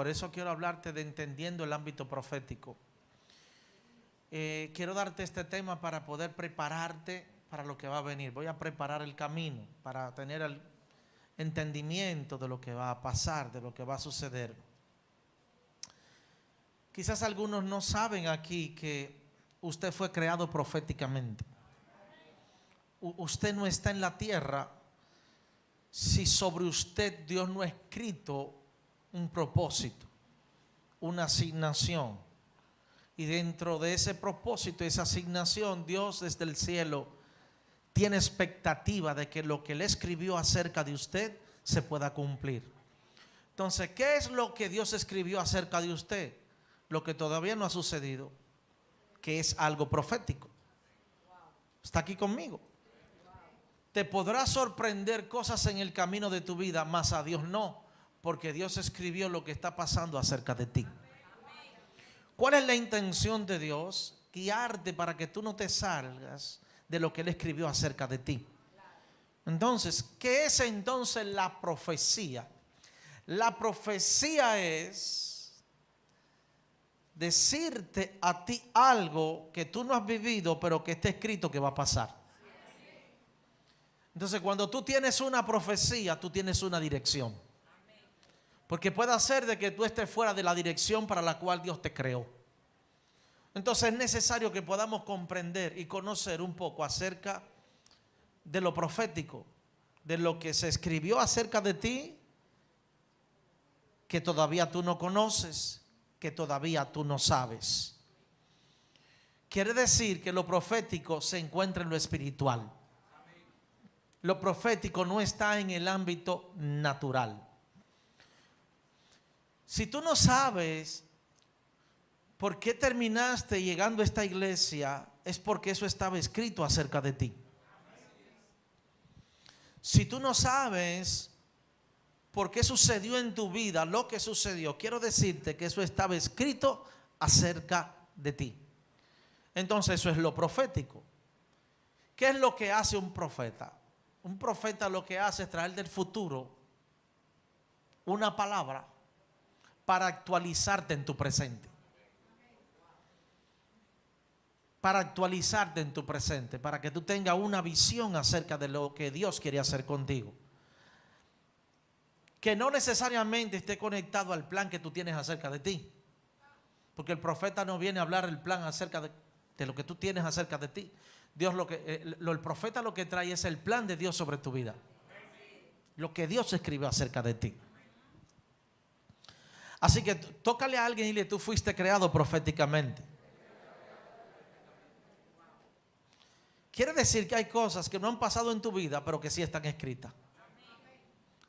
Por eso quiero hablarte de entendiendo el ámbito profético. Quiero darte este tema para poder prepararte para lo que va a venir. Voy a preparar el camino para tener el entendimiento de lo que va a pasar, de lo que va a suceder. Quizás algunos no saben aquí que usted fue creado proféticamente. Usted no está en la tierra si sobre usted Dios no ha escrito un propósito, una asignación. Y dentro de ese propósito, esa asignación, Dios desde el cielo tiene expectativa de que lo que Él escribió acerca de usted se pueda cumplir. Entonces, ¿qué es lo que Dios escribió acerca de usted? Lo que todavía no ha sucedido, que es algo profético. ¿Está aquí conmigo? Te podrá sorprender cosas en el camino de tu vida, mas a Dios no, porque Dios escribió lo que está pasando acerca de ti. ¿Cuál es la intención de Dios? Guiarte para que tú no te salgas de lo que Él escribió acerca de ti. Entonces, ¿qué es entonces la profecía? La profecía es decirte a ti algo que tú no has vivido, pero que está escrito que va a pasar. Entonces, cuando tú tienes una profecía, tú tienes una dirección. Porque puede ser de que tú estés fuera de la dirección para la cual Dios te creó. Entonces es necesario que podamos comprender y conocer un poco acerca de lo profético, de lo que se escribió acerca de ti, que todavía tú no conoces, que todavía tú no sabes. Quiere decir que lo profético se encuentra en lo espiritual. Lo profético no está en el ámbito natural. Si tú no sabes por qué terminaste llegando a esta iglesia, es porque eso estaba escrito acerca de ti. Si tú no sabes por qué sucedió en tu vida lo que sucedió, quiero decirte que eso estaba escrito acerca de ti. Entonces eso es lo profético. ¿Qué es lo que hace un profeta? Un profeta lo que hace es traer del futuro una palabra para actualizarte en tu presente. Para actualizarte en tu presente, para que tú tengas una visión acerca de lo que Dios quiere hacer contigo. Que no necesariamente esté conectado al plan que tú tienes acerca de ti. Porque el profeta no viene a hablar el plan acerca de lo que tú tienes acerca de ti. Dios el profeta lo que trae es el plan de Dios sobre tu vida. Lo que Dios escribió acerca de ti. Así que tócale a alguien y dile: tú fuiste creado proféticamente. Quiere decir que hay cosas que no han pasado en tu vida, pero que sí están escritas.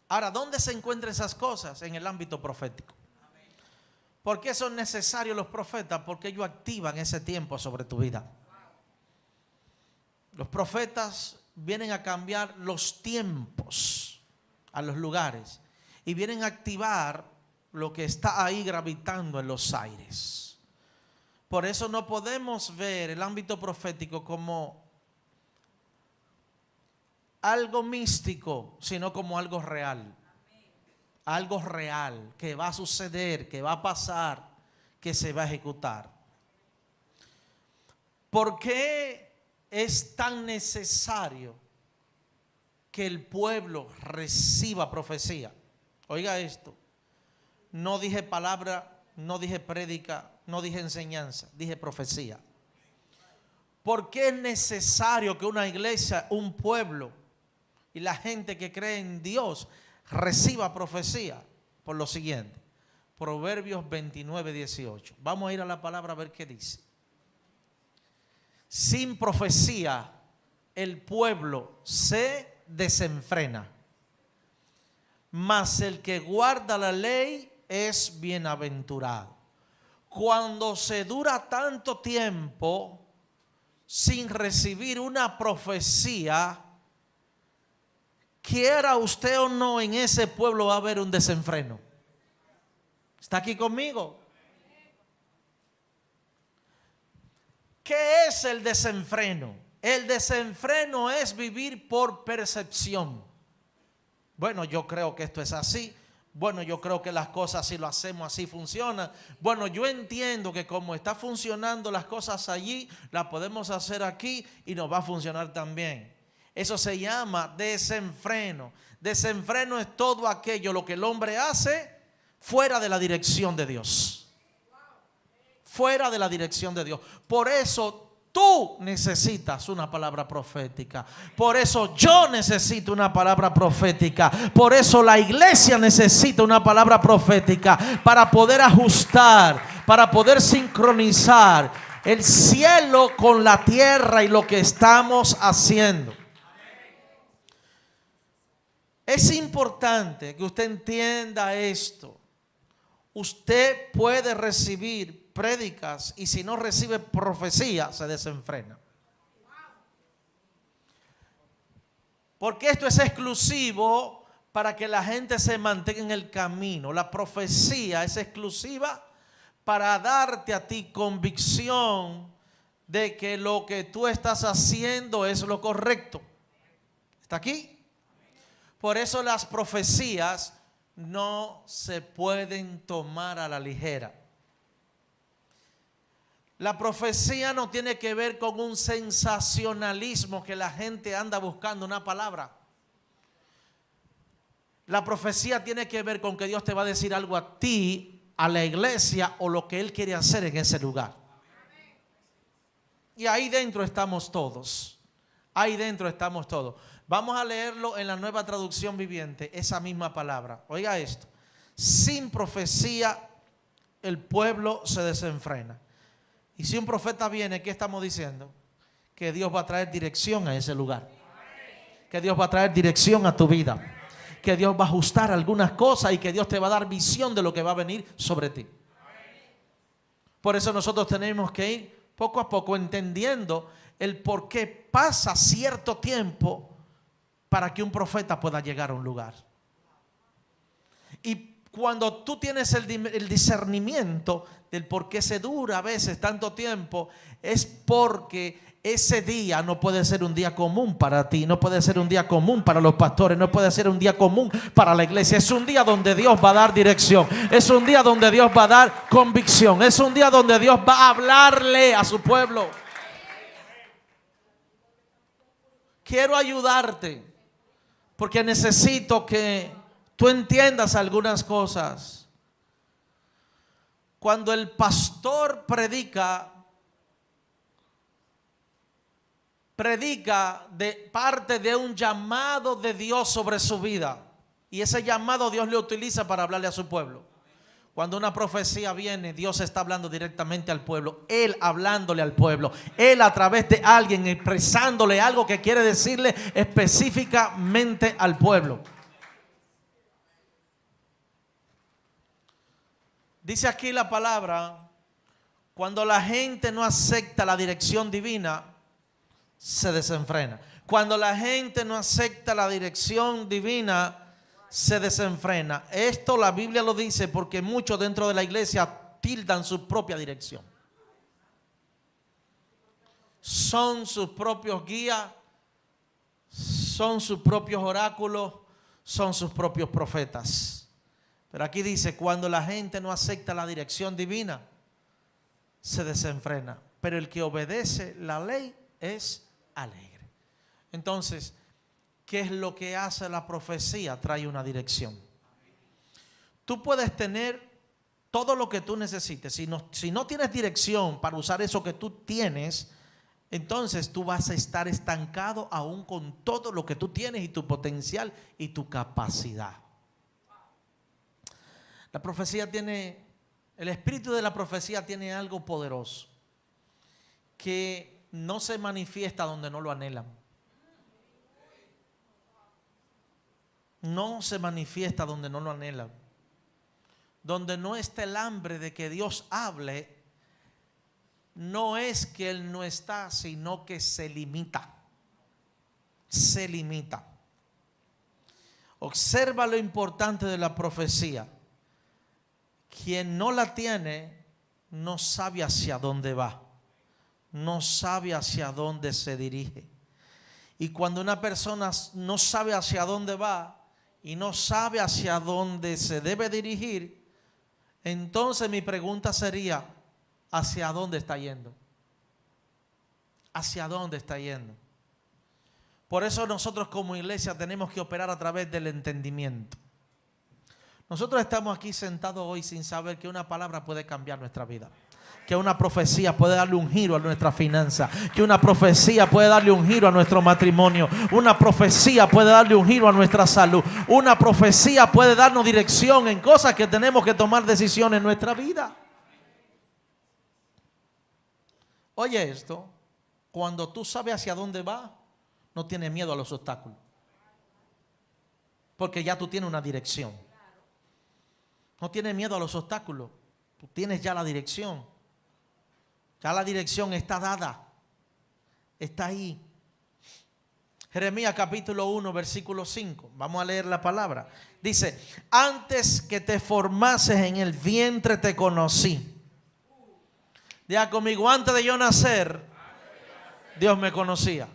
Ahora, ¿dónde se encuentran esas cosas? En el ámbito profético. ¿Por qué son necesarios los profetas? Porque ellos activan ese tiempo sobre tu vida. Los profetas vienen a cambiar los tiempos a los lugares y vienen a activar lo que está ahí gravitando en los aires. Por eso no podemos ver el ámbito profético como algo místico, sino como algo real. Algo real que va a suceder, que va a pasar, que se va a ejecutar. ¿Por qué es tan necesario que el pueblo reciba profecía? Oiga esto. No dije palabra, no dije prédica, no dije enseñanza, dije profecía. ¿Por qué es necesario que una iglesia, un pueblo y la gente que cree en Dios reciba profecía? Por lo siguiente, Proverbios 29:18. Vamos a ir a la palabra a ver qué dice. Sin profecía el pueblo se desenfrena, mas el que guarda la ley es bienaventurado. Cuando se dura tanto tiempo sin recibir una profecía, quiera usted o no, en ese pueblo va a haber un desenfreno. ¿Está aquí conmigo? ¿Qué es el desenfreno? El desenfreno es vivir por percepción. Bueno, yo creo que esto es así. Bueno, yo creo que las cosas si lo hacemos así funcionan. Bueno, yo entiendo que como está funcionando las cosas allí, las podemos hacer aquí y nos va a funcionar también. Eso se llama desenfreno. Desenfreno es todo aquello lo que el hombre hace fuera de la dirección de Dios. Fuera de la dirección de Dios. Por eso tú necesitas una palabra profética. Por eso yo necesito una palabra profética. Por eso la iglesia necesita una palabra profética para poder ajustar, para poder sincronizar el cielo con la tierra y lo que estamos haciendo. Es importante que usted entienda esto. Usted puede recibir prédicas y si no recibe profecía se desenfrena. Porque esto es exclusivo para que la gente se mantenga en el camino. La profecía es exclusiva para darte a ti convicción de que lo que tú estás haciendo es lo correcto. ¿Está aquí? Por eso las profecías no se pueden tomar a la ligera. La profecía no tiene que ver con un sensacionalismo que la gente anda buscando una palabra. La profecía tiene que ver con que Dios te va a decir algo a ti, a la iglesia o lo que Él quiere hacer en ese lugar. Y ahí dentro estamos todos. Ahí dentro estamos todos. Vamos a leerlo en la Nueva Traducción Viviente, esa misma palabra. Oiga esto. Sin profecía el pueblo se desenfrena. Y si un profeta viene, ¿qué estamos diciendo? Que Dios va a traer dirección a ese lugar. Que Dios va a traer dirección a tu vida. Que Dios va a ajustar algunas cosas y que Dios te va a dar visión de lo que va a venir sobre ti. Por eso nosotros tenemos que ir poco a poco entendiendo el por qué pasa cierto tiempo para que un profeta pueda llegar a un lugar. Y cuando tú tienes el discernimiento del por qué se dura a veces tanto tiempo, es porque ese día no puede ser un día común para ti, no puede ser un día común para los pastores, no puede ser un día común para la iglesia. Es un día donde Dios va a dar dirección, es un día donde Dios va a dar convicción, es un día donde Dios va a hablarle a su pueblo. Quiero ayudarte porque necesito que tú entiendas algunas cosas. Cuando el pastor predica de parte de un llamado de Dios sobre su vida. Y ese llamado Dios le utiliza para hablarle a su pueblo. Cuando una profecía viene, Dios está hablando directamente al pueblo. Él hablándole al pueblo. Él a través de alguien expresándole algo que quiere decirle específicamente al pueblo. Dice aquí la palabra, cuando la gente no acepta la dirección divina, se desenfrena. Cuando la gente no acepta la dirección divina, se desenfrena. Esto la Biblia lo dice porque muchos dentro de la iglesia tildan su propia dirección. Son sus propios guías, son sus propios oráculos, son sus propios profetas. Pero aquí dice, cuando la gente no acepta la dirección divina, se desenfrena. Pero el que obedece la ley es alegre. Entonces, ¿qué es lo que hace la profecía? Trae una dirección. Tú puedes tener todo lo que tú necesites. Si no tienes dirección para usar eso que tú tienes, entonces tú vas a estar estancado aún con todo lo que tú tienes y tu potencial y tu capacidad. La profecía tiene, el espíritu de la profecía tiene algo poderoso que no se manifiesta donde no lo anhelan. No se manifiesta donde no lo anhelan. Donde no está el hambre de que Dios hable, no es que Él no está, sino que se limita. Se limita. Observa lo importante de la profecía. Quien no la tiene, no sabe hacia dónde va. No sabe hacia dónde se dirige. Y cuando una persona no sabe hacia dónde va y no sabe hacia dónde se debe dirigir, entonces mi pregunta sería, ¿hacia dónde está yendo? ¿Hacia dónde está yendo? Por eso nosotros como iglesia tenemos que operar a través del entendimiento. Nosotros estamos aquí sentados hoy sin saber que una palabra puede cambiar nuestra vida. Que una profecía puede darle un giro a nuestra finanza. Que una profecía puede darle un giro a nuestro matrimonio. Una profecía puede darle un giro a nuestra salud. Una profecía puede darnos dirección en cosas que tenemos que tomar decisiones en nuestra vida. Oye esto, cuando tú sabes hacia dónde vas, no tienes miedo a los obstáculos. Porque ya tú tienes una dirección. No tienes miedo a los obstáculos. Tú tienes ya la dirección. Ya la dirección está dada. Está ahí. Jeremías capítulo 1, versículo 5. Vamos a leer la palabra. Dice, antes que te formases en el vientre te conocí. Diga conmigo, antes de yo nacer, Dios me conocía.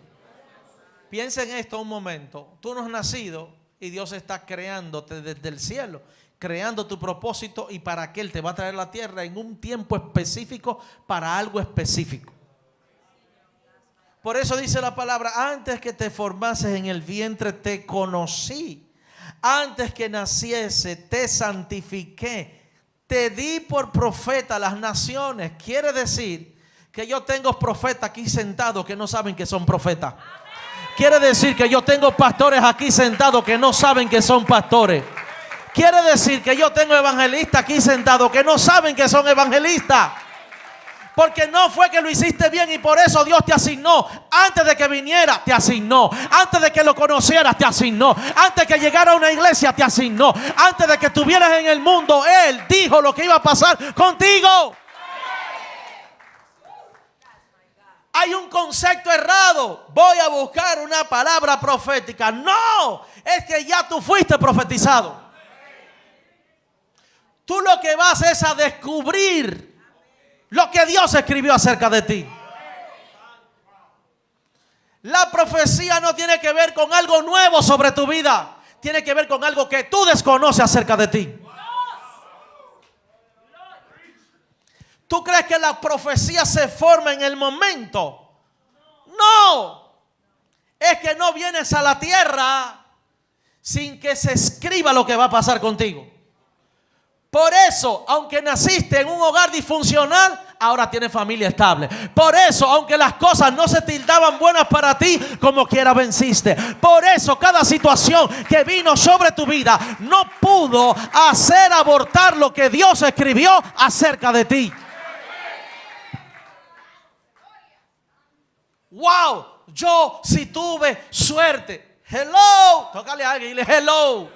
Piensa en esto un momento. Tú no has nacido y Dios está creándote desde el cielo, creando tu propósito y para que Él te va a traer a la tierra en un tiempo específico para algo específico. Por eso dice la palabra, antes que te formases en el vientre te conocí. Antes que naciese te santifiqué. Te di por profeta a las naciones. Quiere decir que yo tengo profetas aquí sentados que no saben que son profetas. Quiere decir que yo tengo pastores aquí sentados que no saben que son pastores. Quiere decir que yo tengo evangelistas aquí sentados que no saben que son evangelistas. Porque no fue que lo hiciste bien y por eso Dios te asignó. Antes de que viniera, te asignó. Antes de que lo conocieras, te asignó. Antes de que llegara a una iglesia, te asignó. Antes de que estuvieras en el mundo, Él dijo lo que iba a pasar contigo. Hay un concepto errado. Voy a buscar una palabra profética. No, es que ya tú fuiste profetizado. Tú lo que vas es a descubrir lo que Dios escribió acerca de ti. La profecía no tiene que ver con algo nuevo sobre tu vida. Tiene que ver con algo que tú desconoces acerca de ti. ¿Tú crees que la profecía se forma en el momento? No. Es que no vienes a la tierra sin que se escriba lo que va a pasar contigo. Por eso, aunque naciste en un hogar disfuncional, ahora tienes familia estable. Por eso, aunque las cosas no se tildaban buenas para ti, como quiera venciste. Por eso, cada situación que vino sobre tu vida no pudo hacer abortar lo que Dios escribió acerca de ti. Wow, yo sí tuve suerte. Hello, tócale a alguien y dile hello.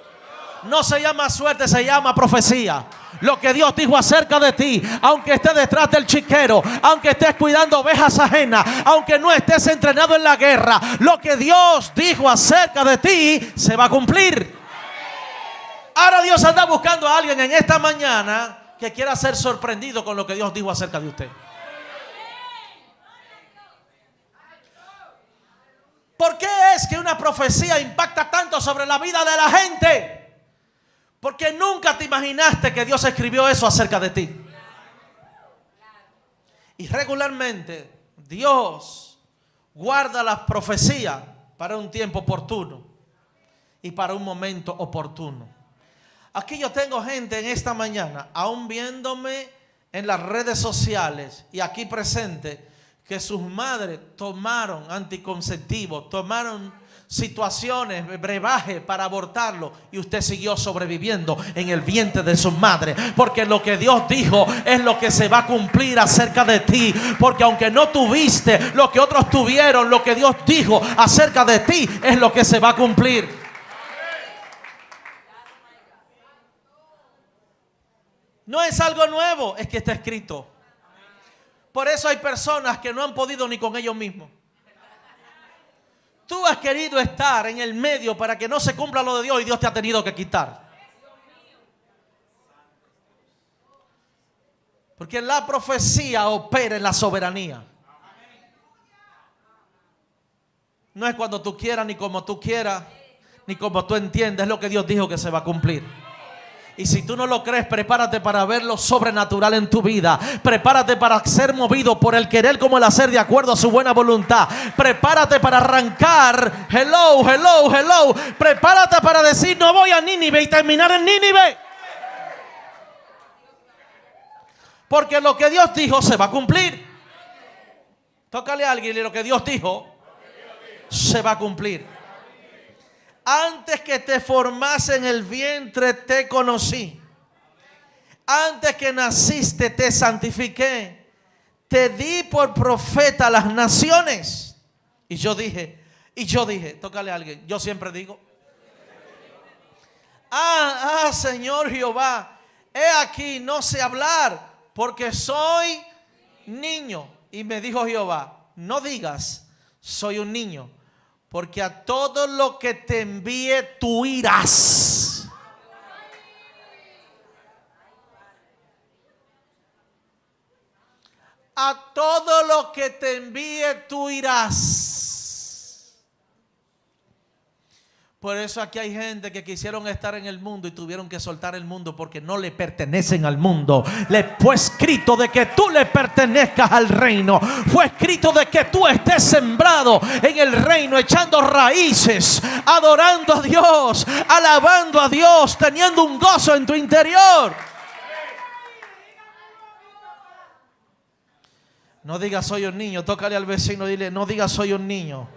No se llama suerte, se llama profecía. Lo que Dios dijo acerca de ti, aunque estés detrás del chiquero, aunque estés cuidando ovejas ajenas, aunque no estés entrenado en la guerra, lo que Dios dijo acerca de ti se va a cumplir. Ahora Dios anda buscando a alguien en esta mañana que quiera ser sorprendido con lo que Dios dijo acerca de usted. ¿Por qué es que una profecía impacta tanto sobre la vida de la gente? Porque nunca te imaginaste que Dios escribió eso acerca de ti. Y regularmente Dios guarda las profecías para un tiempo oportuno y para un momento oportuno. Aquí yo tengo gente en esta mañana, aún viéndome en las redes sociales y aquí presente, que sus madres tomaron anticonceptivos, tomaron situaciones, brebaje para abortarlo, y usted siguió sobreviviendo en el vientre de su madre, porque lo que Dios dijo es lo que se va a cumplir acerca de ti. Porque aunque no tuviste lo que otros tuvieron, lo que Dios dijo acerca de ti es lo que se va a cumplir. No es algo nuevo, es que está escrito. Por eso hay personas que no han podido ni con ellos mismos. Tú has querido estar en el medio para que no se cumpla lo de Dios y Dios te ha tenido que quitar. Porque la profecía opera en la soberanía. No es cuando tú quieras ni como tú quieras, ni como tú entiendes. Es lo que Dios dijo que se va a cumplir. Y si tú no lo crees, prepárate para ver lo sobrenatural en tu vida. Prepárate para ser movido por el querer como el hacer de acuerdo a su buena voluntad. Prepárate para arrancar. Hello, hello, hello. Prepárate para decir: no voy a Nínive y terminar en Nínive. Porque lo que Dios dijo se va a cumplir. Tócale a alguien y lo que Dios dijo se va a cumplir. Antes que te formase en el vientre te conocí. Antes que naciste te santifiqué. Te di por profeta a las naciones. Y yo dije, tócale a alguien. Yo siempre digo: Señor Jehová, he aquí, no sé hablar, porque soy niño. Y me dijo Jehová: no digas soy un niño, porque a todo lo que te envíe tú irás. A todo lo que te envíe tú irás. Por eso aquí hay gente que quisieron estar en el mundo y tuvieron que soltar el mundo porque no le pertenecen al mundo. Le fue escrito de que tú le pertenezcas al reino. Fue escrito de que tú estés sembrado en el reino, echando raíces, adorando a Dios, alabando a Dios, teniendo un gozo en tu interior. No digas soy un niño. Tócale al vecino y dile: no digas soy un niño.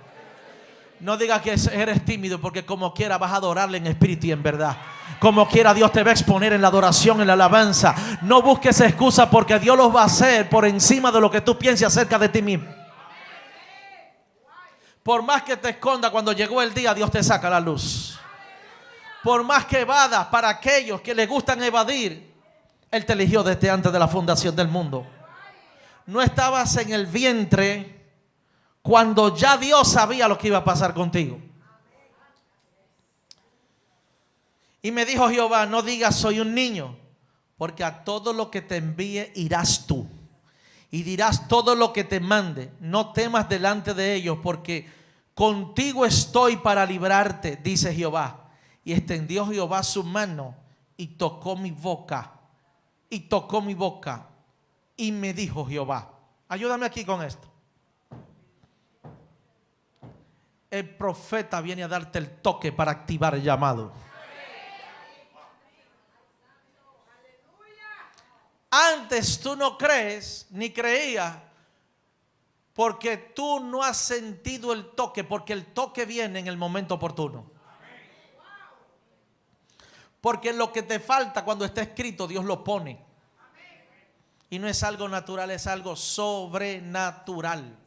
No digas que eres tímido, porque como quiera vas a adorarle en espíritu y en verdad. Como quiera Dios te va a exponer en la adoración, en la alabanza. No busques excusa, porque Dios los va a hacer por encima de lo que tú pienses acerca de ti mismo. Por más que te esconda, cuando llegó el día, Dios te saca la luz. Por más que evadas, para aquellos que les gustan evadir, Él te eligió desde antes de la fundación del mundo. No estabas en el vientre cuando ya Dios sabía lo que iba a pasar contigo. Y me dijo Jehová: no digas soy un niño, porque a todo lo que te envíe irás tú, y dirás todo lo que te mande. No temas delante de ellos, porque contigo estoy para librarte, dice Jehová. Y extendió Jehová su mano y tocó mi boca, y me dijo Jehová. Ayúdame aquí con esto. El profeta viene a darte el toque para activar el llamado. Antes tú no crees ni creías, porque tú no has sentido el toque, porque el toque viene en el momento oportuno. Porque lo que te falta cuando está escrito, Dios lo pone. Y no es algo natural, es algo sobrenatural.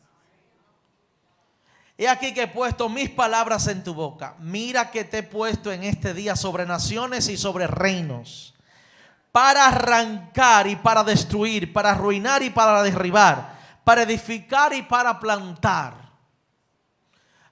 He aquí que he puesto mis palabras en tu boca. Mira que te he puesto en este día sobre naciones y sobre reinos, para arrancar y para destruir, para arruinar y para derribar, para edificar y para plantar.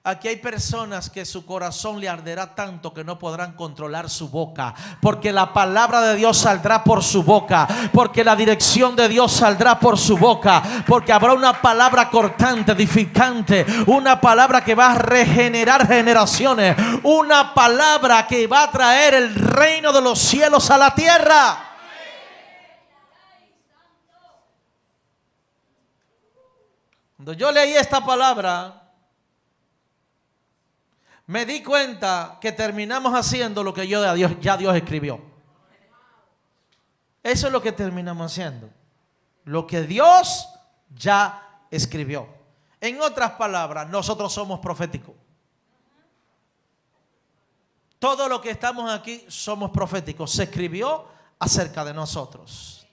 Aquí hay personas que su corazón le arderá tanto que no podrán controlar su boca, porque la palabra de Dios saldrá por su boca, porque la dirección de Dios saldrá por su boca, porque habrá una palabra cortante, edificante, una palabra que va a regenerar generaciones, una palabra que va a traer el reino de los cielos a la tierra. Cuando yo leí esta palabra, me di cuenta que terminamos haciendo lo que ya Dios escribió. Eso es lo que terminamos haciendo. Lo que Dios ya escribió. En otras palabras, nosotros somos proféticos. Todo lo que estamos aquí somos proféticos. Se escribió acerca de nosotros.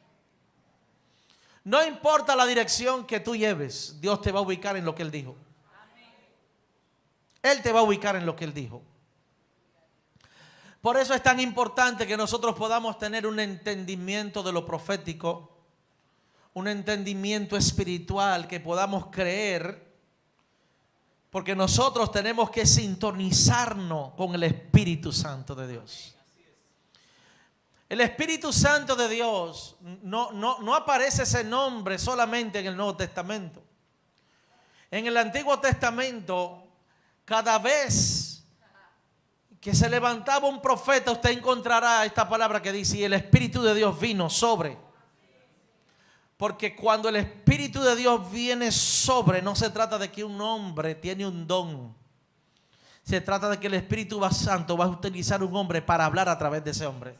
No importa la dirección que tú lleves, Dios te va a ubicar en lo que Él dijo. Él te va a ubicar en lo que Él dijo. Por eso es tan importante que nosotros podamos tener un entendimiento de lo profético, un entendimiento espiritual, que podamos creer, porque nosotros tenemos que sintonizarnos con el Espíritu Santo de Dios. El Espíritu Santo de Dios no aparece ese nombre solamente en el Nuevo Testamento. En el Antiguo Testamento, cada vez que se levantaba un profeta, usted encontrará esta palabra que dice: y el Espíritu de Dios vino sobre. Porque cuando el Espíritu de Dios viene sobre, no se trata de que un hombre tiene un don. Se trata de que el Espíritu Santo va a utilizar un hombre para hablar a través de ese hombre.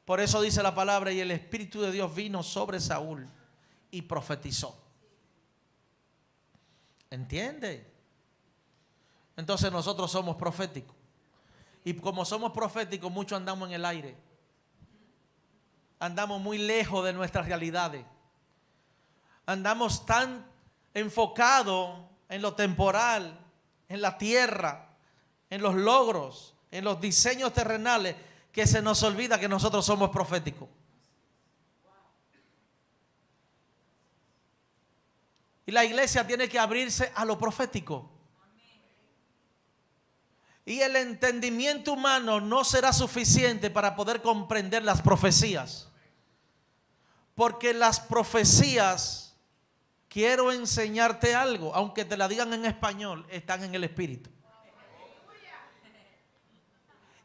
Por eso dice la palabra: y el Espíritu de Dios vino sobre Saúl y profetizó. ¿Entiende? Entonces nosotros somos proféticos. Y como somos proféticos, muchos andamos en el aire. Andamos muy lejos de nuestras realidades. Andamos tan enfocados en lo temporal, en la tierra, en los logros, en los diseños terrenales, que se nos olvida que nosotros somos proféticos. Y la iglesia tiene que abrirse a lo profético. Y el entendimiento humano no será suficiente para poder comprender las profecías. Porque las profecías, quiero enseñarte algo, aunque te la digan en español, están en el Espíritu.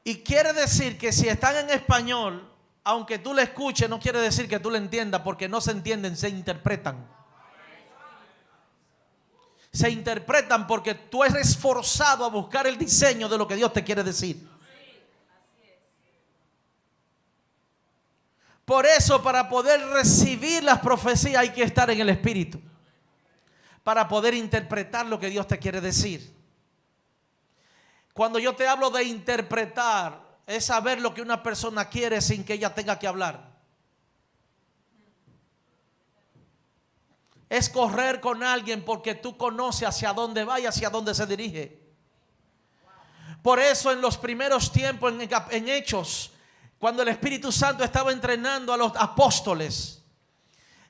Y quiere decir que si están en español, aunque tú la escuches, no quiere decir que tú la entiendas, porque no se entienden, se interpretan. Se interpretan porque tú eres forzado a buscar el diseño de lo que Dios te quiere decir. Por eso, para poder recibir las profecías hay que estar en el Espíritu, para poder interpretar lo que Dios te quiere decir. Cuando yo te hablo de interpretar, es saber lo que una persona quiere sin que ella tenga que hablar. Es correr con alguien porque tú conoces hacia dónde va y hacia dónde se dirige. Por eso en los primeros tiempos, en Hechos, cuando el Espíritu Santo estaba entrenando a los apóstoles,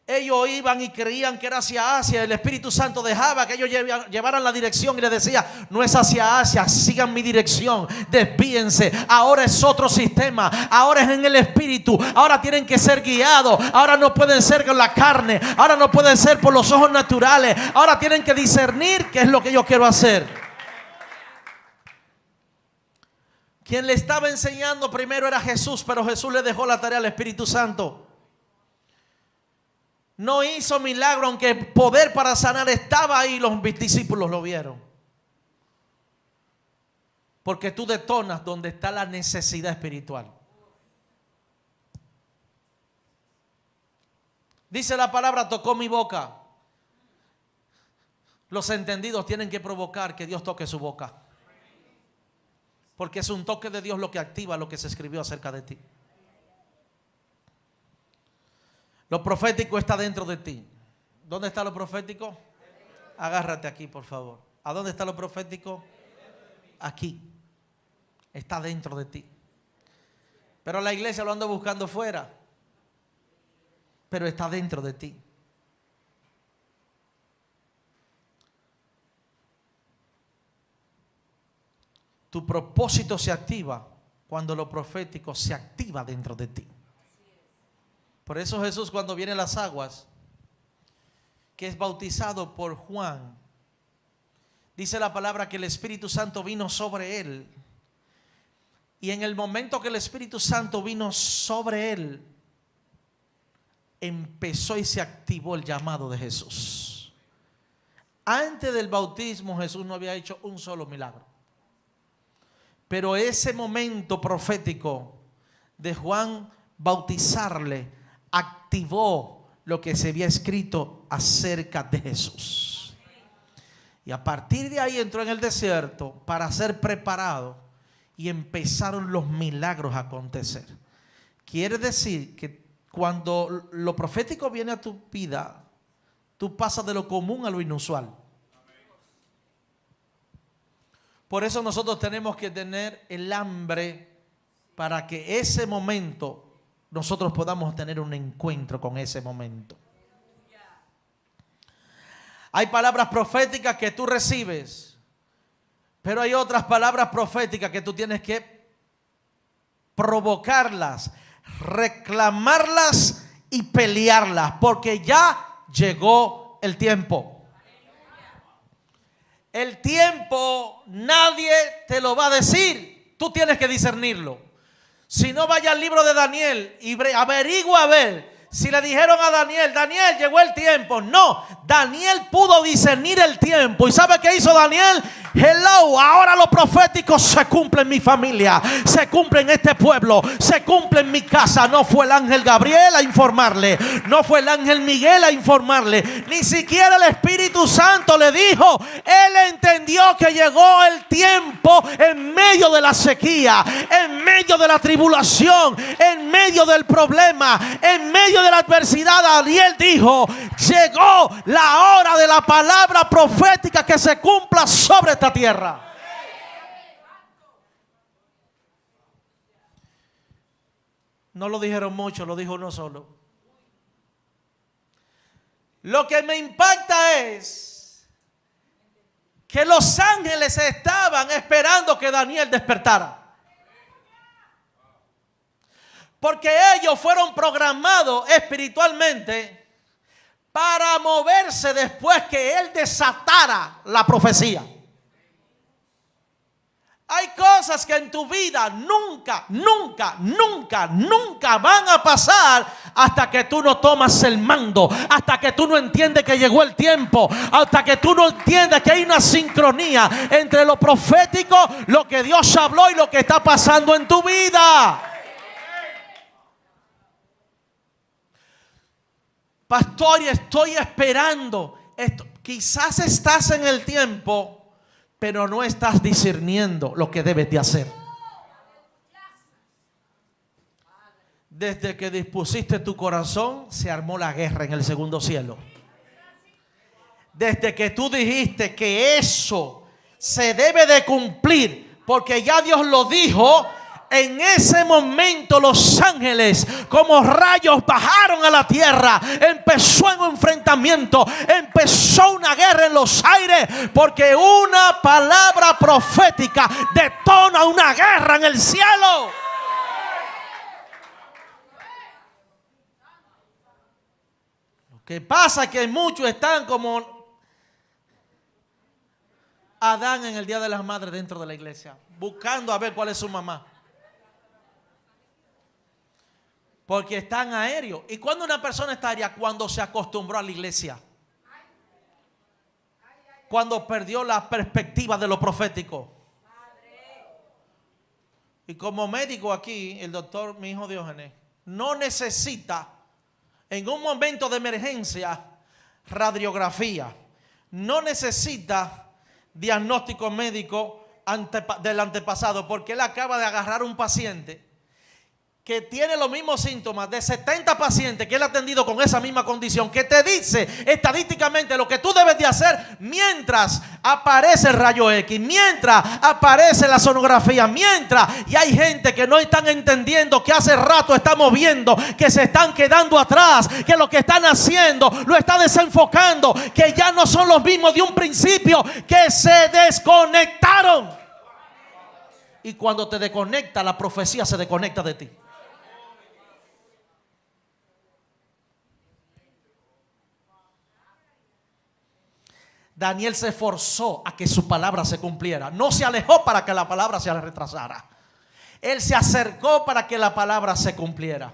ellos iban y creían que era hacia Asia. El Espíritu Santo dejaba que ellos llevaran la dirección y les decía: no es hacia Asia, sigan mi dirección, desvíense. Ahora es otro sistema, ahora es en el Espíritu, ahora tienen que ser guiados, ahora no pueden ser con la carne, ahora no pueden ser por los ojos naturales, ahora tienen que discernir qué es lo que yo quiero hacer. Quien le estaba enseñando primero era Jesús, pero Jesús le dejó la tarea al Espíritu Santo. No hizo milagro, aunque el poder para sanar estaba ahí, los discípulos lo vieron. Porque tú detonas donde está la necesidad espiritual. Dice la palabra: tocó mi boca. Los entendidos tienen que provocar que Dios toque su boca. Porque es un toque de Dios lo que activa lo que se escribió acerca de ti. Lo profético está dentro de ti. ¿Dónde está lo profético? Agárrate aquí, por favor. ¿A dónde está lo profético? Aquí. Está dentro de ti. Pero la iglesia lo anda buscando fuera. Pero está dentro de ti. Tu propósito se activa cuando lo profético se activa dentro de ti. Por eso Jesús, cuando viene a las aguas, que es bautizado por Juan, dice la palabra que el Espíritu Santo vino sobre él. Y en el momento que el Espíritu Santo vino sobre él, empezó y se activó el llamado de Jesús. Antes del bautismo Jesús no había hecho un solo milagro. Pero ese momento profético de Juan bautizarle activó lo que se había escrito acerca de Jesús. Y a partir de ahí entró en el desierto para ser preparado y empezaron los milagros a acontecer. Quiere decir que cuando lo profético viene a tu vida, tú pasas de lo común a lo inusual. Por eso nosotros tenemos que tener el hambre para que ese momento nosotros podamos tener un encuentro con ese momento. Hay palabras proféticas que tú recibes, pero hay otras palabras proféticas que tú tienes que provocarlas, reclamarlas y pelearlas, porque ya llegó el tiempo. El tiempo nadie te lo va a decir. Tú tienes que discernirlo. Si no, vaya al libro de Daniel y averigua a ver si le dijeron a Daniel, Daniel, llegó el tiempo. No, Daniel pudo discernir el tiempo. ¿Y sabe qué hizo Daniel? Hello, ahora lo profético se cumple en mi familia, se cumple en este pueblo, se cumple en mi casa. No fue el ángel Gabriel a informarle, no fue el ángel Miguel a informarle, ni siquiera el Espíritu Santo le dijo. Él entendió que llegó el tiempo en medio de la sequía, en medio de la tribulación, en medio del problema, en medio de la adversidad. Daniel dijo, llegó la hora de la palabra profética que se cumpla sobre esta tierra. No lo dijeron mucho, lo dijo uno solo. Lo que me impacta es que los ángeles estaban esperando que Daniel despertara. Porque ellos fueron programados espiritualmente para moverse después que él desatara la profecía. Hay cosas que en tu vida nunca van a pasar hasta que tú no tomas el mando, hasta que tú no entiendes que llegó el tiempo, hasta que tú no entiendes que hay una sincronía entre lo profético, lo que Dios habló y lo que está pasando en tu vida. Pastor, estoy esperando esto. Quizás estás en el tiempo, pero no estás discerniendo lo que debes de hacer. Desde que dispusiste tu corazón, se armó la guerra en el segundo cielo. Desde que tú dijiste que eso se debe de cumplir, porque ya Dios lo dijo, en ese momento los ángeles como rayos bajaron a la tierra. Empezó un enfrentamiento, empezó una guerra en los aires, porque una palabra profética detona una guerra en el cielo. Lo que pasa es que muchos están como Adán en el Día de las Madres dentro de la iglesia, buscando a ver cuál es su mamá. Porque están aéreos. ¿Y cuando una persona está aérea? Cuando se acostumbró a la iglesia. Cuando perdió la perspectiva de lo profético. Y como médico aquí, el doctor, mi hijo Diógenes, no necesita en un momento de emergencia radiografía. No necesita diagnóstico médico del antepasado, porque él acaba de agarrar un paciente que tiene los mismos síntomas de 70 pacientes que él ha atendido con esa misma condición, que te dice estadísticamente lo que tú debes de hacer mientras aparece el rayo X, mientras aparece la sonografía, y hay gente que no están entendiendo que hace rato estamos viendo que se están quedando atrás, que lo que están haciendo lo está desenfocando, que ya no son los mismos de un principio, que se desconectaron. Y cuando te desconecta, la profecía se desconecta de ti. Daniel se esforzó a que su palabra se cumpliera. No se alejó para que la palabra se retrasara. Él se acercó para que la palabra se cumpliera.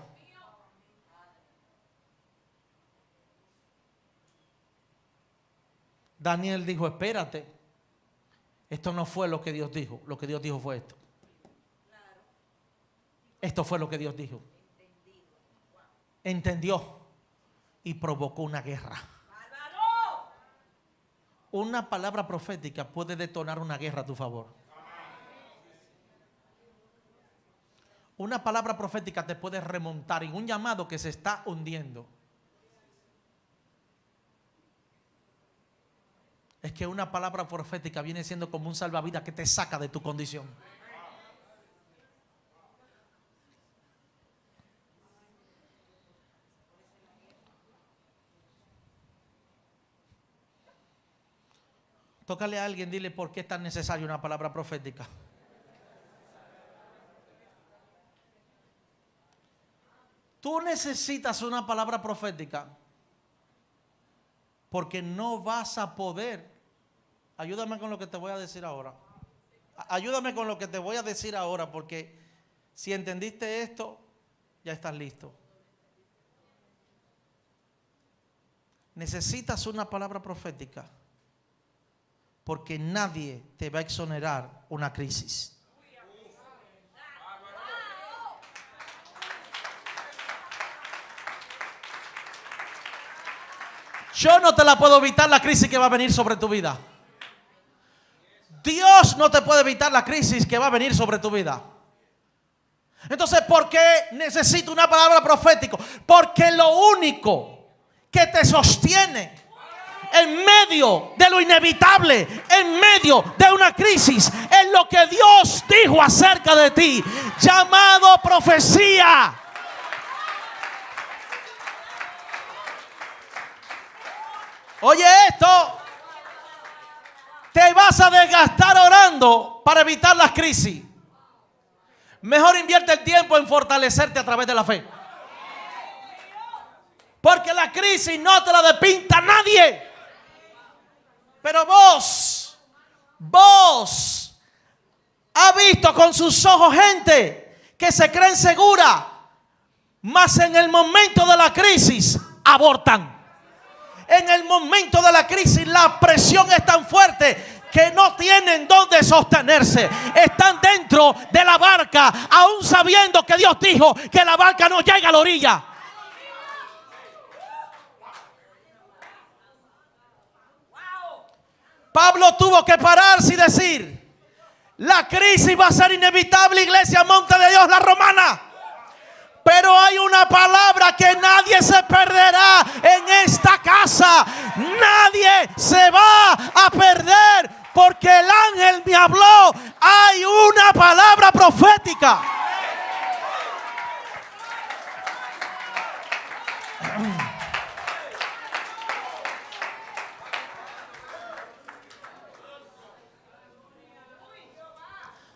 Daniel dijo, espérate. Esto no fue lo que Dios dijo. Lo que Dios dijo fue esto. Esto fue lo que Dios dijo. Entendió y provocó una guerra. Una palabra profética puede detonar una guerra a tu favor. Una palabra profética te puede remontar en un llamado que se está hundiendo. Es que una palabra profética viene siendo como un salvavidas que te saca de tu condición. Tócale a alguien, dile por qué es tan necesaria una palabra profética. Tú necesitas una palabra profética porque no vas a poder ayúdame con lo que te voy a decir ahora. Ayúdame con lo que te voy a decir ahora, porque si entendiste esto, ya estás listo. Necesitas una palabra profética, porque nadie te va a exonerar una crisis. Yo no te la puedo evitar, la crisis que va a venir sobre tu vida. Dios no te puede evitar la crisis que va a venir sobre tu vida. Entonces, ¿por qué necesito una palabra profética? Porque lo único que te sostiene en medio de lo inevitable, en medio de una crisis, es lo que Dios dijo acerca de ti, llamado profecía. Oye esto, te vas a desgastar orando para evitar las crisis. Mejor invierte el tiempo en fortalecerte a través de la fe. Porque la crisis no te la despinta nadie. Pero vos has visto con sus ojos gente que se creen segura, mas en el momento de la crisis abortan. En el momento de la crisis la presión es tan fuerte que no tienen dónde sostenerse. Están dentro de la barca, aún sabiendo que Dios dijo que la barca no llega a la orilla. Pablo tuvo que pararse y decir: la crisis va a ser inevitable, iglesia Monte de Dios, la Romana. Pero hay una palabra que nadie se perderá en esta casa. Nadie se va a perder, porque el ángel me habló. Hay una palabra profética.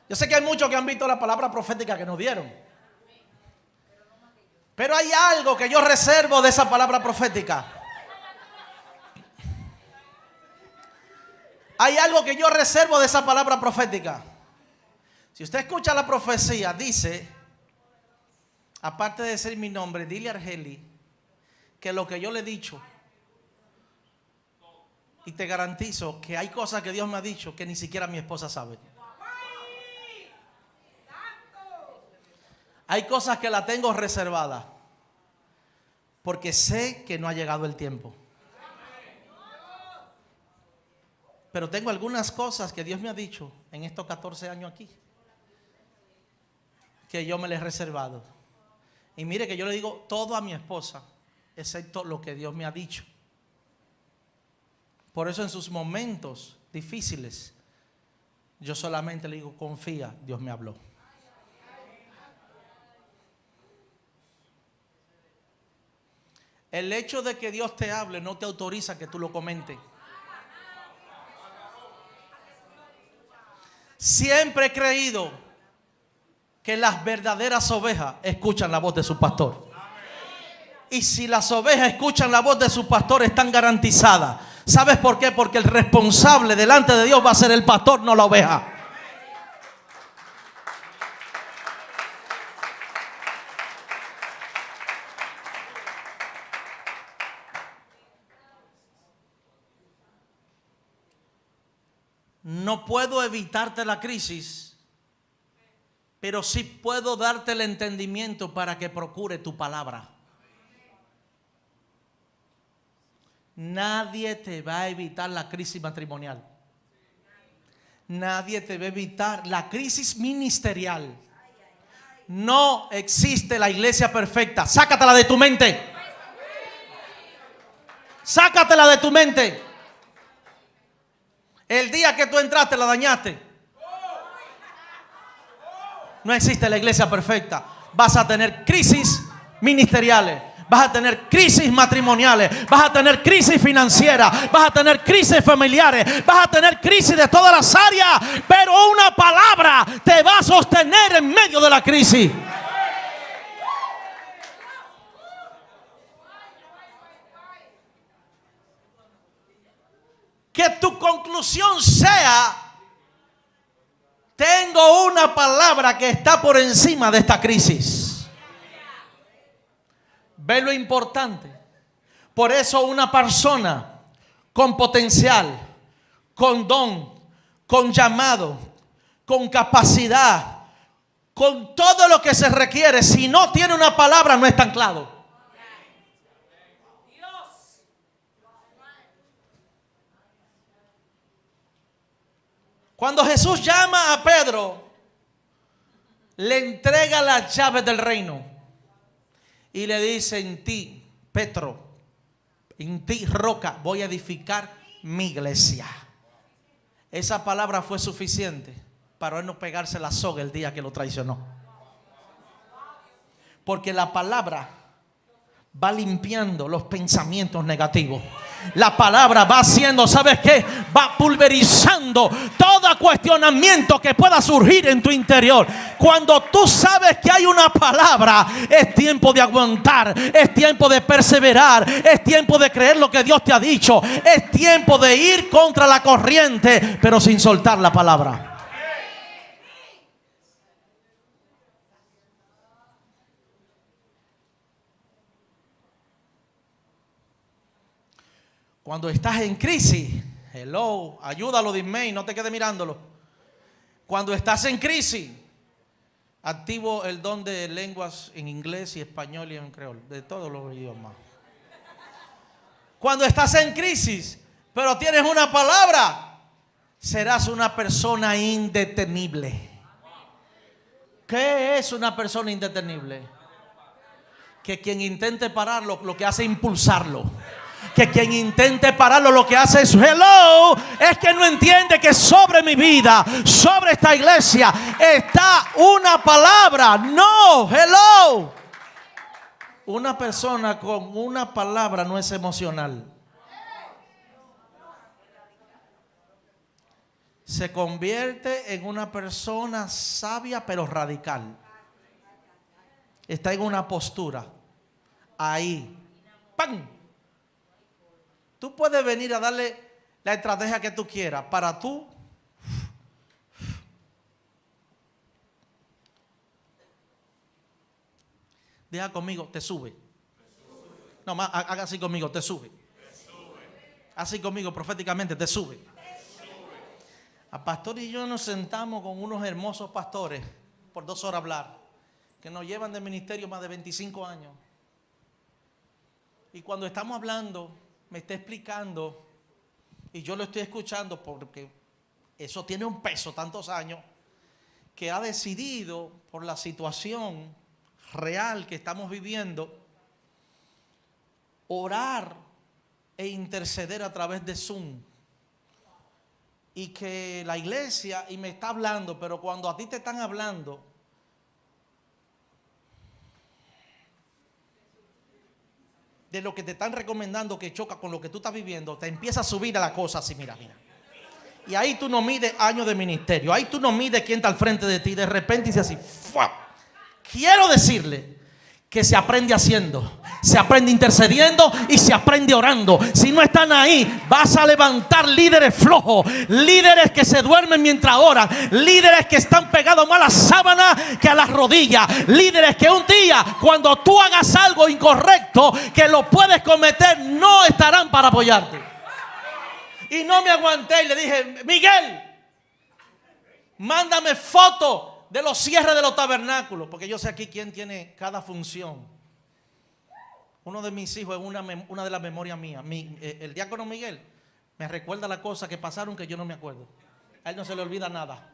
Yo sé que hay muchos que han visto la palabra profética que nos dieron. Pero hay algo que yo reservo de esa palabra profética. Hay algo que yo reservo de esa palabra profética. Si usted escucha la profecía, dice, aparte de decir mi nombre, dile a Argeli que lo que yo le he dicho, y te garantizo que hay cosas que Dios me ha dicho que ni siquiera mi esposa sabe. Hay cosas que la tengo reservadas porque sé que no ha llegado el tiempo. Pero tengo algunas cosas que Dios me ha dicho en estos 14 años aquí que yo me les he reservado. Y mire que yo le digo todo a mi esposa, excepto lo que Dios me ha dicho. Por eso en sus momentos difíciles, yo solamente le digo: confía, Dios me habló. El hecho de que Dios te hable no te autoriza que tú lo comentes. Siempre he creído que las verdaderas ovejas escuchan la voz de su pastor. Y si las ovejas escuchan la voz de su pastor, están garantizadas. ¿Sabes por qué? Porque el responsable delante de Dios va a ser el pastor, no la oveja. No puedo evitarte la crisis, pero sí puedo darte el entendimiento para que procure tu palabra. Nadie te va a evitar la crisis matrimonial. Nadie te va a evitar la crisis ministerial. No existe la iglesia perfecta. Sácatela de tu mente. Sácatela de tu mente. El día que tú entraste la dañaste. No existe la iglesia perfecta. Vas a tener crisis ministeriales, vas a tener crisis matrimoniales, vas a tener crisis financieras, vas a tener crisis familiares, vas a tener crisis de todas las áreas. Pero una palabra te va a sostener en medio de la crisis. conclusión sea: tengo una palabra que está por encima de esta crisis. ¿Ve lo importante? Por eso una persona con potencial, con don, con llamado, con capacidad, con todo lo que se requiere, si no tiene una palabra, no está anclado. Cuando Jesús llama a Pedro, le entrega las llaves del reino y le dice: en ti, Petro, en ti, roca, voy a edificar mi iglesia. Esa palabra fue suficiente para él no pegarse la soga el día que lo traicionó. Porque la palabra va limpiando los pensamientos negativos. La palabra va haciendo, ¿sabes qué? Va pulverizando todo cuestionamiento que pueda surgir en tu interior. Cuando tú sabes que hay una palabra, es tiempo de aguantar, es tiempo de perseverar, es tiempo de creer lo que Dios te ha dicho, es tiempo de ir contra la corriente, pero sin soltar la palabra. Cuando estás en crisis, hello, ayúdalo, dime, y no te quedes mirándolo. Cuando estás en crisis, activo el don de lenguas en inglés y español y en creol, de todos los idiomas. Cuando estás en crisis, pero tienes una palabra, serás una persona indetenible. ¿Qué es una persona indetenible? Que quien intente pararlo, lo que hace es impulsarlo. Que quien intente pararlo, lo que hace es hello, es que no entiende que sobre mi vida, sobre esta iglesia, está una palabra. No, hello. Una persona con una palabra no es emocional. Se convierte en una persona sabia pero radical. Está en una postura. Ahí. ¡Pam! Tú puedes venir a darle la estrategia que tú quieras para tú. Deja conmigo, te sube. No, más, haga así conmigo, te sube. Así conmigo, proféticamente, te sube. A pastor y yo nos sentamos con unos hermosos pastores por 2 horas a hablar, que nos llevan de ministerio más de 25 años. Y cuando estamos hablando, me está explicando, y yo lo estoy escuchando porque eso tiene un peso, tantos años, que ha decidido por la situación real que estamos viviendo, orar e interceder a través de Zoom. Y que la iglesia, y me está hablando, pero cuando a ti te están hablando, de lo que te están recomendando que choca con lo que tú estás viviendo, te empieza a subir a la cosa así, mira. Y ahí tú no mides años de ministerio, ahí tú no mides quién está al frente de ti, de repente dice así, ¡fua! Quiero decirle que se aprende haciendo, se aprende intercediendo y se aprende orando. Si no están ahí, vas a levantar líderes flojos, líderes que se duermen mientras oran, líderes que están pegados más a la sábana que a las rodillas, líderes que un día cuando tú hagas algo incorrecto que lo puedes cometer, no estarán para apoyarte. Y no me aguanté y le dije: Miguel, mándame fotos de los cierres de los tabernáculos, porque yo sé aquí quién tiene cada función. Uno de mis hijos es una de las memorias mías. El diácono Miguel me recuerda las cosas que pasaron que yo no me acuerdo. A él no se le olvida nada.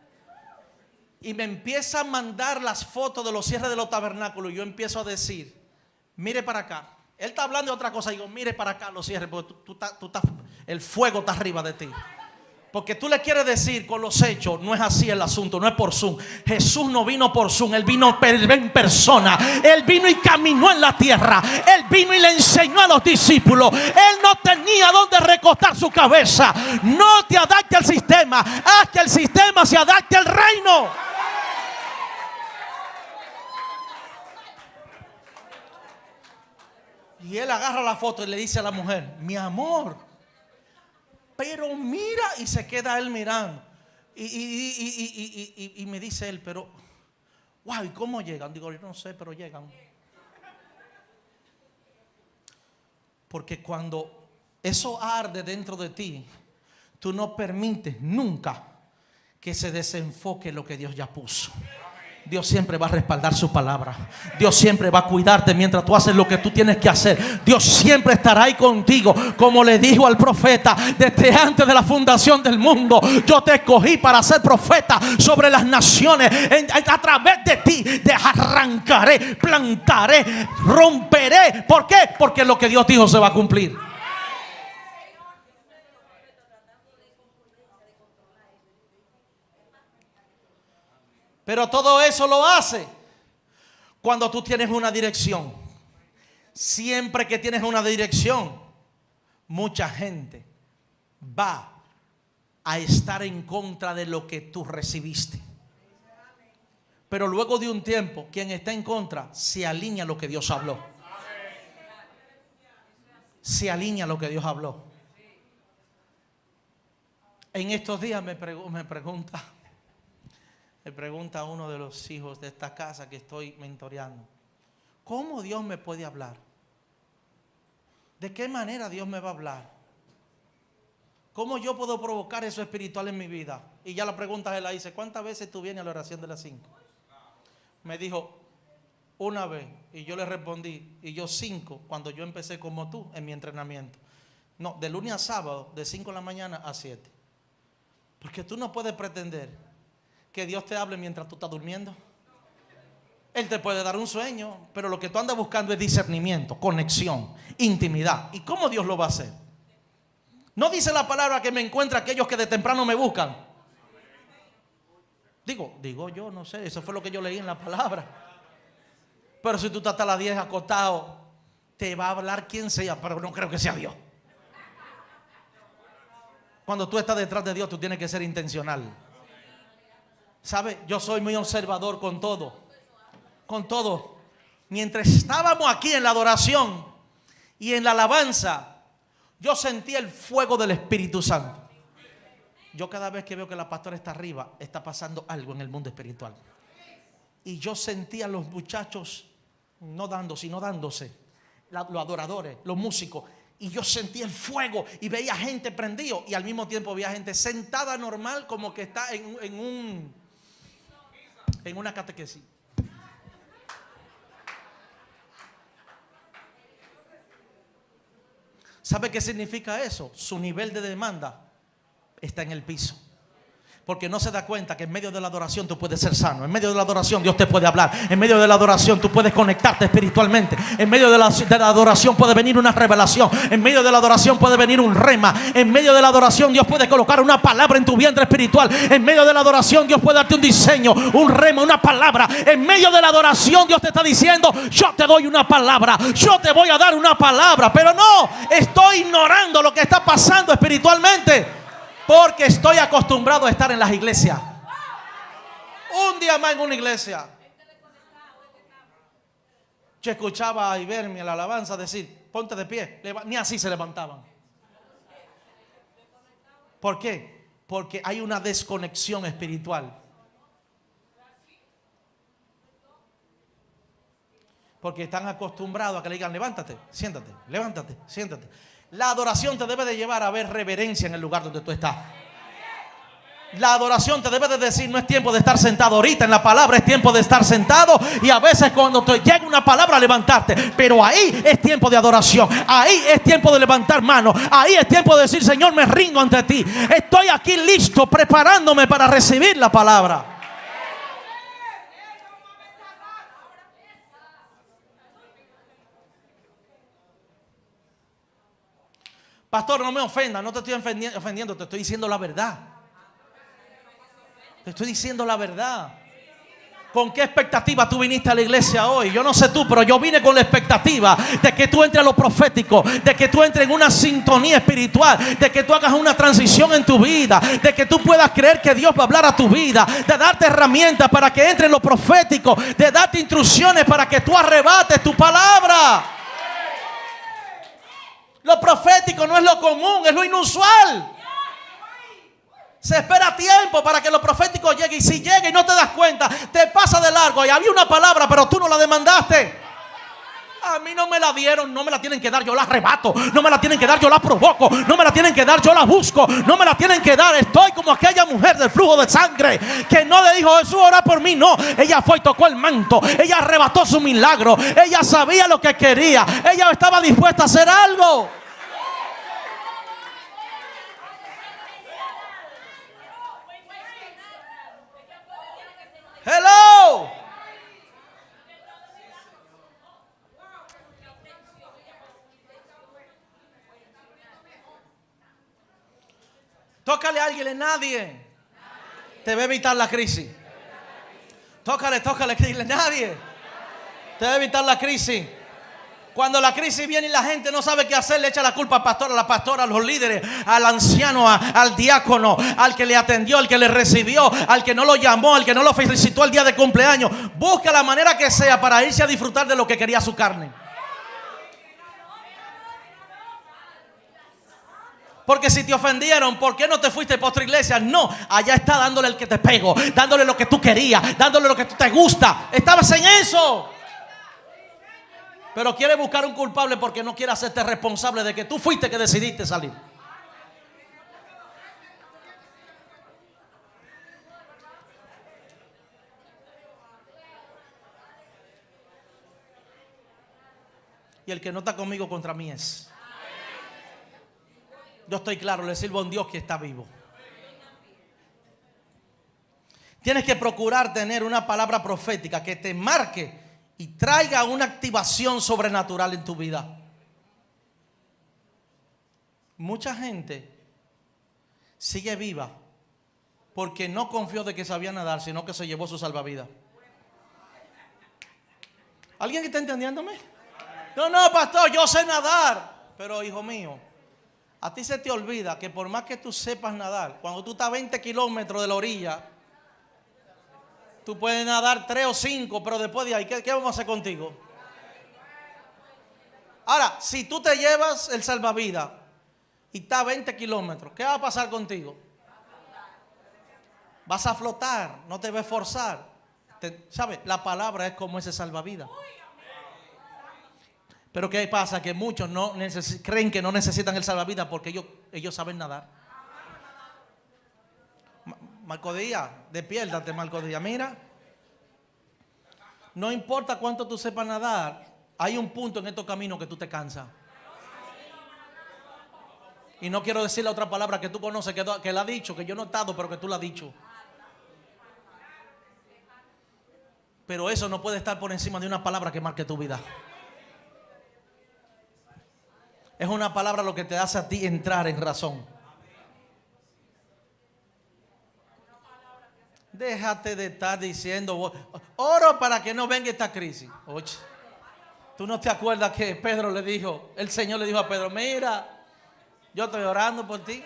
Y me empieza a mandar las fotos de los cierres de los tabernáculos. Y yo empiezo a decir: mire para acá. Él está hablando de otra cosa. Y digo: mire para acá los cierres, porque el fuego está arriba de ti. Porque tú le quieres decir con los hechos, no es así el asunto, no es por Zoom. Jesús no vino por Zoom, Él vino en persona. Él vino y caminó en la tierra. Él vino y le enseñó a los discípulos. Él no tenía dónde recostar su cabeza. No te adapte al sistema, haz que el sistema se adapte al reino. Y él agarra la foto y le dice a la mujer: mi amor, Pero mira, y se queda él mirando. Y me dice él, pero, wow, ¿y cómo llegan? Digo, yo no sé, pero llegan. Porque cuando eso arde dentro de ti, tú no permites nunca que se desenfoque lo que Dios ya puso. Dios siempre va a respaldar su palabra. Dios siempre va a cuidarte mientras tú haces lo que tú tienes que hacer. Dios siempre estará ahí contigo. Como le dijo al profeta, desde antes de la fundación del mundo, yo te escogí para ser profeta sobre las naciones. A través de ti te arrancaré, plantaré, romperé. ¿Por qué? Porque lo que Dios dijo se va a cumplir. Pero todo eso lo hace cuando tú tienes una dirección. Siempre que tienes una dirección, mucha gente va a estar en contra de lo que tú recibiste. Pero luego de un tiempo, quien está en contra se alinea a lo que Dios habló. Se alinea a lo que Dios habló. En estos días me pregunta a uno de los hijos de esta casa que estoy mentoreando, ¿cómo Dios me puede hablar? ¿De qué manera Dios me va a hablar? ¿Cómo yo puedo provocar eso espiritual en mi vida? Y ya la pregunta se la hice, ¿cuántas veces tú vienes a la oración de las 5? Me dijo, una vez. Y yo le respondí, y yo 5 cuando yo empecé como tú en mi entrenamiento. No, de lunes a sábado, de 5 de la mañana a 7. Porque tú no puedes pretender que Dios te hable mientras tú estás durmiendo. Él te puede dar un sueño, pero lo que tú andas buscando es discernimiento, conexión, intimidad. ¿Y cómo Dios lo va a hacer? No dice la palabra que me encuentra aquellos que de temprano me buscan. Digo yo, no sé, eso fue lo que yo leí en la palabra. Pero si tú estás hasta las 10 acostado, te va a hablar quien sea, pero no creo que sea Dios. Cuando tú estás detrás de Dios, tú tienes que ser intencional. ¿Sabe? Yo soy muy observador con todo. Con todo. Mientras estábamos aquí en la adoración y en la alabanza, yo sentí el fuego del Espíritu Santo. Yo cada vez que veo que la pastora está arriba, está pasando algo en el mundo espiritual. Y yo sentía a los muchachos no dando, sino dándose. Los adoradores, los músicos. Y yo sentía el fuego y veía gente prendido. Y al mismo tiempo veía gente sentada normal, como que está en una catequesis. ¿Sabe qué significa eso? Su nivel de demanda está en el piso. Porque no se da cuenta que en medio de la adoración tú puedes ser sano. En medio de la adoración Dios te puede hablar. En medio de la adoración tú puedes conectarte espiritualmente. En medio de la adoración puede venir una revelación. En medio de la adoración puede venir un rema. En medio de la adoración Dios puede colocar una palabra en tu vientre espiritual. En medio de la adoración Dios puede darte un diseño, un rema, una palabra. En medio de la adoración Dios te está diciendo, yo te doy una palabra, yo te voy a dar una palabra. Pero no, estoy ignorando lo que está pasando espiritualmente. Porque estoy acostumbrado a estar en las iglesias. Un día más en una iglesia. Yo escuchaba a Ibermi en la alabanza decir, ponte de pie. Ni así se levantaban. ¿Por qué? Porque hay una desconexión espiritual. Porque están acostumbrados a que le digan, levántate, siéntate, levántate, siéntate. La adoración te debe de llevar a ver reverencia en el lugar donde tú estás. La adoración te debe de decir, no es tiempo de estar sentado ahorita en la palabra, es tiempo de estar sentado. Y a veces cuando te llega una palabra, levantarte. Pero ahí es tiempo de adoración. Ahí es tiempo de levantar manos. Ahí es tiempo de decir, Señor, me rindo ante ti. Estoy aquí listo, preparándome para recibir la palabra. Pastor, no me ofenda, no te estoy ofendiendo, te estoy diciendo la verdad. Te estoy diciendo la verdad. ¿Con qué expectativa tú viniste a la iglesia hoy? Yo no sé tú, pero yo vine con la expectativa de que tú entres a lo profético, de que tú entres en una sintonía espiritual, de que tú hagas una transición en tu vida, de que tú puedas creer que Dios va a hablar a tu vida, de darte herramientas para que entres en lo profético, de darte instrucciones para que tú arrebates tu palabra. Lo profético no es lo común, es lo inusual. Se espera tiempo para que lo profético llegue. Y si llega y no te das cuenta, te pasa de largo. Y había una palabra, pero tú no la demandaste. A mí no me la dieron, no me la tienen que dar, yo la arrebato. No me la tienen que dar, yo la provoco. No me la tienen que dar, yo la busco. No me la tienen que dar. Estoy como aquella mujer del flujo de sangre que no le dijo: Jesús, ora por mí. No, ella fue y tocó el manto. Ella arrebató su milagro. Ella sabía lo que quería. Ella estaba dispuesta a hacer algo. Hello. Tócale a alguien, nadie te va a evitar la crisis. Tócale, dile: nadie te va a evitar la crisis. Cuando la crisis viene y la gente no sabe qué hacer, le echa la culpa al pastor, a la pastora, a los líderes, al anciano, al diácono, al que le atendió, al que le recibió, al que no lo llamó, al que no lo felicitó el día de cumpleaños. Busca la manera que sea para irse a disfrutar de lo que quería su carne. Porque si te ofendieron, ¿por qué no te fuiste para otra iglesia? No, allá está dándole el que te pegó, dándole lo que tú querías, dándole lo que te gusta. Estabas en eso. Pero quiere buscar un culpable porque no quiere hacerte responsable de que tú fuiste que decidiste salir. Y el que no está conmigo contra mí es. Yo estoy claro, le sirvo a un Dios que está vivo. Tienes que procurar tener una palabra profética que te marque y traiga una activación sobrenatural en tu vida. Mucha gente sigue viva porque no confió de que sabía nadar, sino que se llevó su salvavidas. ¿Alguien está entendiéndome? No, pastor, yo sé nadar. Pero hijo mío, a ti se te olvida que por más que tú sepas nadar, cuando tú estás a 20 kilómetros de la orilla, tú puedes nadar 3 o 5, pero después de ahí, ¿qué vamos a hacer contigo? Ahora, si tú te llevas el salvavidas y estás a 20 kilómetros, ¿qué va a pasar contigo? Vas a flotar, no te vas a esforzar. ¿Sabes? La palabra es como ese salvavidas. Pero ¿qué pasa? Que muchos creen que no necesitan el salvavidas porque ellos saben nadar. Marco Díaz, despiértate, Marco Díaz. Mira, no importa cuánto tú sepas nadar, hay un punto en estos caminos que tú te cansas. Y no quiero decir la otra palabra que tú conoces, que la ha dicho, que yo no he estado, pero que tú la has dicho. Pero eso no puede estar por encima de una palabra que marque tu vida. Es una palabra lo que te hace a ti entrar en razón. Déjate de estar diciendo: oro para que no venga esta crisis. Oye, ¿tú no te acuerdas que Pedro le dijo, el Señor le dijo a Pedro: mira, yo estoy orando por ti,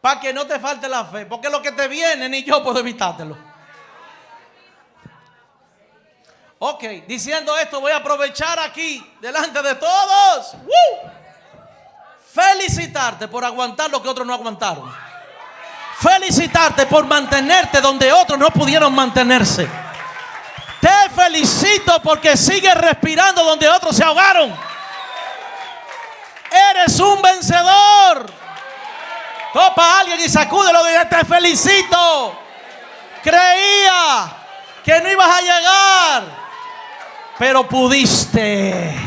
para que no te falte la fe, porque lo que te viene ni yo puedo evitártelo? Ok, diciendo esto, voy a aprovechar aquí delante de todos felicitarte por aguantar lo que otros no aguantaron. Felicitarte por mantenerte donde otros no pudieron mantenerse. Te felicito porque sigues respirando donde otros se ahogaron. Eres un vencedor. Topa a alguien y sacúdelo y dile: te felicito. Creía que no ibas a llegar, pero pudiste.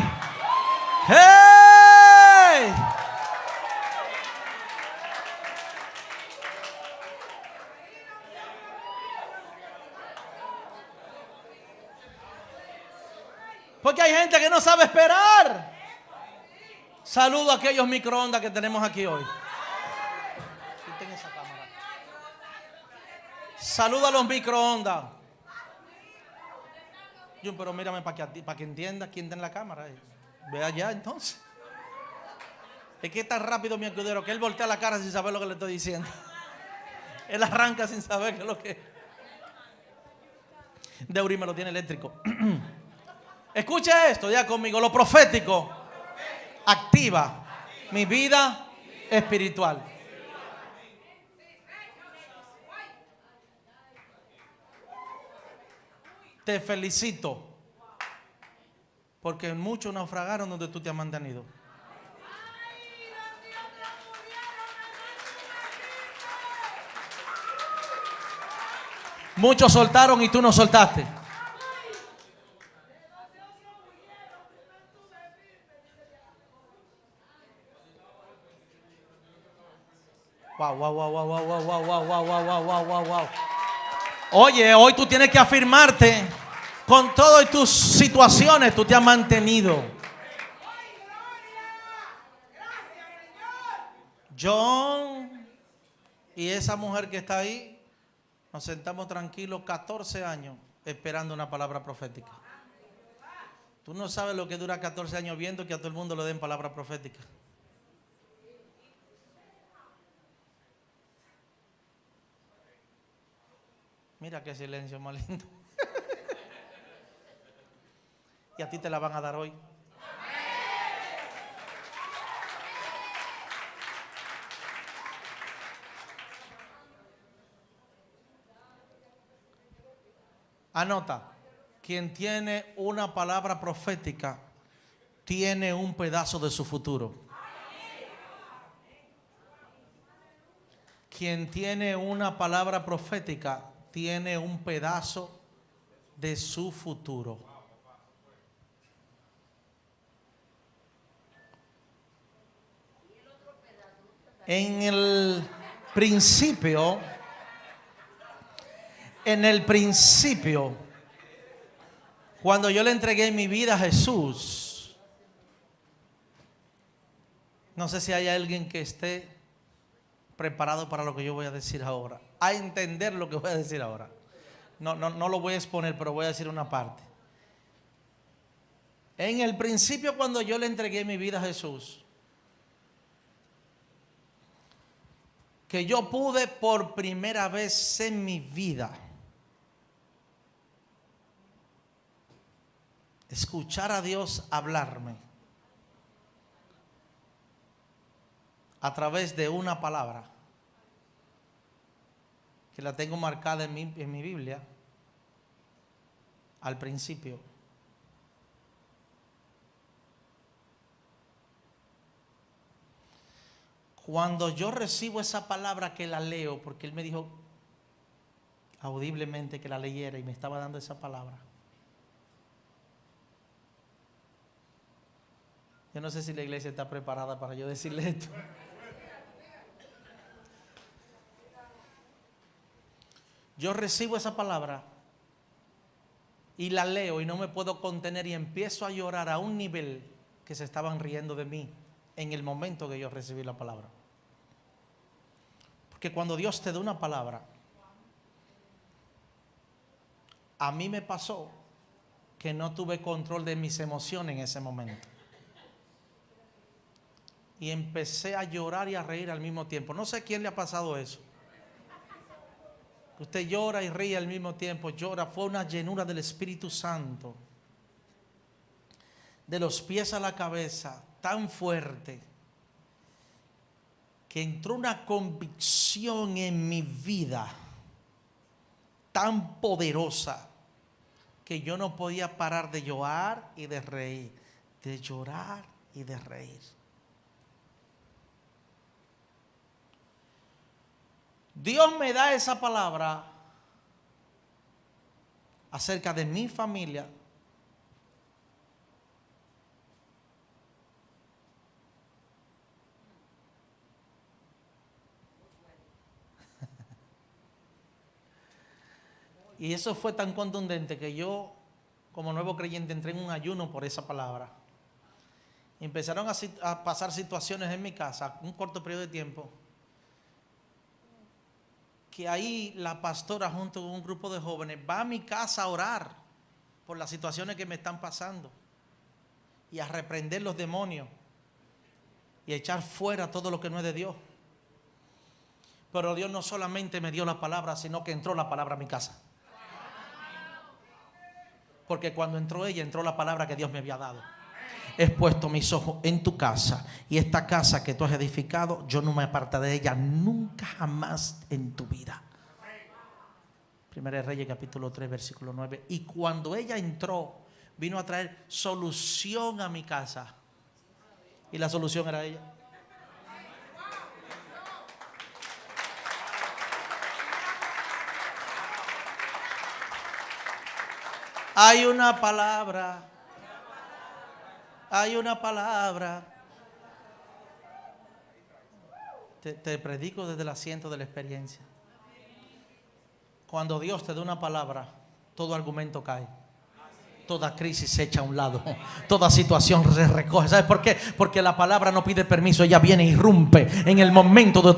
¡Hey! Porque hay gente que no sabe esperar. Saludo a aquellos microondas que tenemos aquí hoy. Quiten esa cámara. Saludo a los microondas. Pero mírame para que entienda quién está en la cámara. Ve allá entonces. Es que es tan rápido mi escudero que él voltea la cara sin saber lo que le estoy diciendo. Él arranca sin saber qué es lo que es. Deuri me lo tiene eléctrico. Escucha esto, ya conmigo. Lo profético activa mi vida espiritual. Te felicito. Porque muchos naufragaron donde tú te has mantenido. Muchos soltaron y tú no soltaste. Wow, wow, wow, wow, wow, wow, wow, wow, wow, wow, wow, wow, wow. Oye, hoy tú tienes que afirmarte. Con todas tus situaciones tú te has mantenido. John y esa mujer que está ahí, nos sentamos tranquilos 14 años esperando una palabra profética. Tú no sabes lo que dura 14 años viendo que a todo el mundo le den palabra profética. Mira qué silencio más lindo. Y a ti te la van a dar hoy. Anota, quien tiene una palabra profética tiene un pedazo de su futuro. Quien tiene una palabra profética tiene un pedazo de su futuro. En el principio, cuando yo le entregué mi vida a Jesús, no sé si hay alguien que esté preparado para lo que yo voy a decir ahora, a entender lo que voy a decir ahora. No lo voy a exponer, pero voy a decir una parte. En el principio, cuando yo le entregué mi vida a Jesús, que yo pude por primera vez en mi vida escuchar a Dios hablarme a través de una palabra que la tengo marcada en mi Biblia al principio. Cuando yo recibo esa palabra que la leo, porque Él me dijo audiblemente que la leyera y me estaba dando esa palabra. Yo no sé si la iglesia está preparada para yo decirle esto. Yo recibo esa palabra y la leo y no me puedo contener y empiezo a llorar a un nivel que se estaban riendo de mí en el momento que yo recibí la palabra. Porque cuando Dios te da una palabra, a mí me pasó que no tuve control de mis emociones en ese momento. Y empecé a llorar y a reír al mismo tiempo. No sé a quién le ha pasado eso. Usted llora y ríe al mismo tiempo. Llora, fue una llenura del Espíritu Santo. De los pies a la cabeza, tan fuerte, que entró una convicción en mi vida tan poderosa que yo no podía parar de llorar y de reír, de llorar y de reír. Dios me da esa palabra acerca de mi familia. Y eso fue tan contundente que yo, como nuevo creyente, entré en un ayuno por esa palabra. Y empezaron a pasar situaciones en mi casa, un corto periodo de tiempo, que ahí la pastora junto con un grupo de jóvenes va a mi casa a orar por las situaciones que me están pasando y a reprender los demonios y a echar fuera todo lo que no es de Dios. Pero Dios no solamente me dio la palabra, sino que entró la palabra a mi casa. Porque cuando entró ella, entró la palabra que Dios me había dado. He puesto mis ojos en tu casa, y esta casa que tú has edificado, yo no me apartaré de ella nunca jamás en tu vida. Primera de Reyes capítulo 3 versículo 9. Y cuando ella entró, vino a traer solución a mi casa. Y la solución era ella. Hay una palabra. Hay una palabra. Te predico desde el asiento de la experiencia. Cuando Dios te da una palabra, todo argumento cae. Toda crisis se echa a un lado. Toda situación se recoge. ¿Sabes por qué? Porque la palabra no pide permiso. Ella viene y irrumpe en el momento de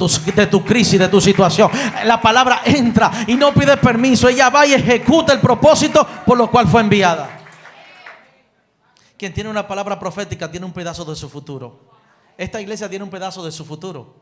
tu crisis, de tu situación. La palabra entra y no pide permiso. Ella va y ejecuta el propósito por lo cual fue enviada. Quien tiene una palabra profética tiene un pedazo de su futuro. Esta iglesia tiene un pedazo de su futuro.